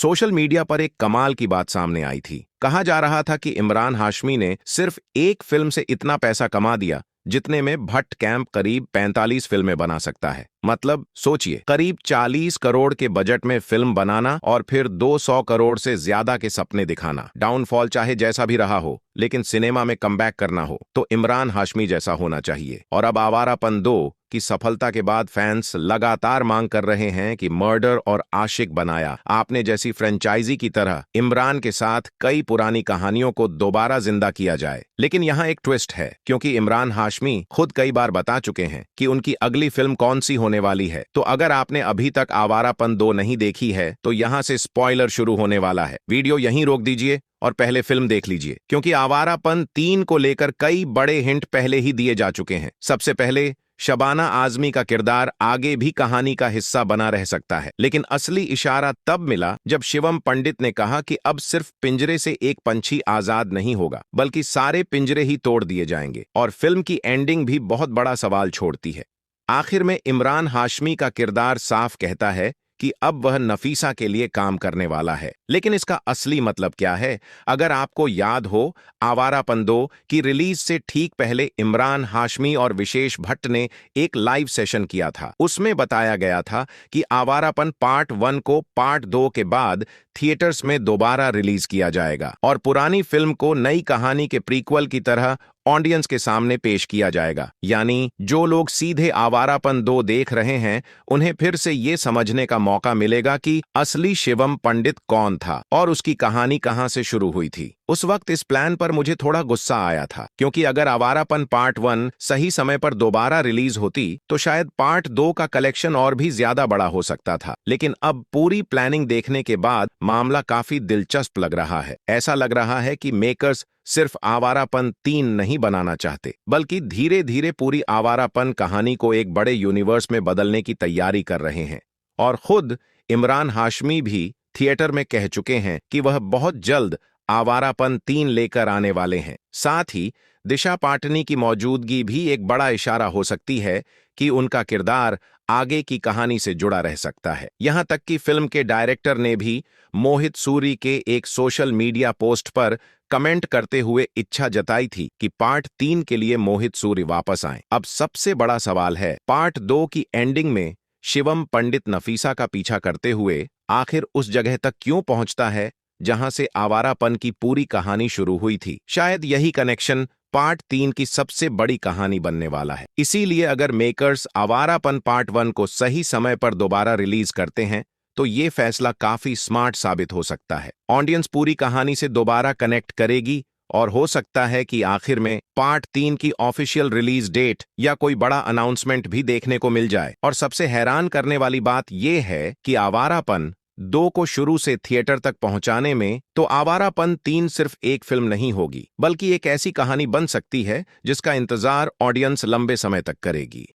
Social media पर एक कमाल की बात सामने आई थी। कहा जा रहा था कि इमरान हाशमी ने सिर्फ एक फिल्म से इतना पैसा कमा दिया जितने में भट्ट कैंप करीब 45 फिल्में बना सकता है। मतलब सोचिए, करीब 40 करोड़ के बजट में फिल्म बनाना और फिर 200 करोड़ से ज्यादा के सपने दिखाना। डाउनफॉल चाहे जैसा भी रहा हो, लेकिन सिनेमा में कमबैक करना हो तो इमरान हाशमी जैसा होना चाहिए। और अब आवारापन 2 की सफलता के बाद फैंस लगातार मांग कर रहे हैं कि मर्डर और आशिक बनाया आपने जैसी फ्रेंचाइजी की तरह इमरान के साथ कई पुरानी कहानियों को दोबारा जिंदा किया जाए। लेकिन यहाँ एक ट्विस्ट है, क्योंकि इमरान हाशमी खुद कई बार बता चुके हैं कि उनकी अगली फिल्म कौन सी होने वाली है। तो अगर आपने अभी तक आवारापन 2 नहीं देखी है तो यहाँ से स्पॉइलर शुरू होने वाला है। वीडियो यहीं रोक दीजिए और पहले फिल्म देख लीजिए, क्योंकि आवारापन 3 को लेकर कई बड़े हिंट पहले ही दिए जा चुके हैं। सबसे पहले, शबाना आजमी का किरदार आगे भी कहानी का हिस्सा बना रह सकता है, लेकिन असली इशारा तब मिला जब शिवम पंडित ने कहा कि अब सिर्फ पिंजरे से एक पंछी आजाद नहीं होगा, बल्कि सारे पिंजरे ही तोड़ दिए जाएंगे। और फिल्म की एंडिंग भी बहुत बड़ा सवाल छोड़ती है। आखिर में इमरान हाशमी का किरदार साफ कहता है कि अब वह नफीसा के लिए काम करने वाला है। लेकिन इसका असली मतलब क्या है? अगर आपको याद हो, आवारापन 2 की रिलीज से ठीक पहले इमरान हाशमी और विशेष भट्ट ने एक लाइव सेशन किया था। उसमें बताया गया था कि आवारापन पार्ट 1 को पार्ट 2 के बाद थिएटर्स में दोबारा रिलीज किया जाएगा और पुरानी फिल्म को नई कहानी के प्रीक्वल की तरह ऑडियंस के सामने पेश किया जाएगा। यानी जो लोग सीधे आवारापन 2 देख रहे हैं, उन्हें फिर से ये समझने का मौका मिलेगा कि असली शिवम पंडित कौन था और उसकी कहानी कहां से शुरू हुई थी। उस वक्त इस प्लान पर मुझे थोड़ा गुस्सा आया था, क्योंकि अगर आवारापन पार्ट 1 सही समय पर दोबारा रिलीज होती तो शायद पार्ट 2 का कलेक्शन और भी ज्यादा बड़ा हो सकता था। लेकिन अब पूरी प्लानिंग देखने के बाद मामला काफी दिलचस्प लग रहा है। ऐसा लग रहा है कि मेकर्स सिर्फ आवारापन 3 नहीं बनाना चाहते, बल्कि धीरे धीरे पूरी आवारापन कहानी को एक बड़े यूनिवर्स में बदलने की तैयारी कर रहे हैं। और खुद इमरान हाशमी भी थिएटर में कह चुके हैं कि वह बहुत जल्द आवारापन 3 लेकर आने वाले हैं। साथ ही दिशा पाटनी की मौजूदगी भी एक बड़ा इशारा हो सकती है कि उनका किरदार आगे की कहानी से जुड़ा रह सकता है। यहां तक कि फिल्म के डायरेक्टर ने भी मोहित सूरी के एक सोशल मीडिया पोस्ट पर कमेंट करते हुए इच्छा जताई थी कि पार्ट 3 के लिए मोहित सूरी वापस आएं। अब सबसे बड़ा सवाल है, पार्ट 2 की एंडिंग में शिवम पंडित नफीसा का पीछा करते हुए आखिर उस जगह तक क्यों पहुंचता है जहां से आवारापन की पूरी कहानी शुरू हुई थी? शायद यही कनेक्शन पार्ट 3 की सबसे बड़ी कहानी बनने वाला है। इसीलिए अगर मेकर्स आवारापन पार्ट 1 को सही समय पर दोबारा रिलीज करते हैं तो ये फैसला काफी स्मार्ट साबित हो सकता है। ऑडियंस पूरी कहानी से दोबारा कनेक्ट करेगी और हो सकता है कि आखिर में पार्ट 3 की ऑफिशियल रिलीज डेट या कोई बड़ा अनाउंसमेंट भी देखने को मिल जाए। और सबसे हैरान करने वाली बात यह है कि आवारापन 2 को शुरू से थिएटर तक पहुंचाने में तो आवारापन 3 सिर्फ एक फिल्म नहीं होगी, बल्कि एक ऐसी कहानी बन सकती है जिसका इंतजार ऑडियंस लंबे समय तक करेगी।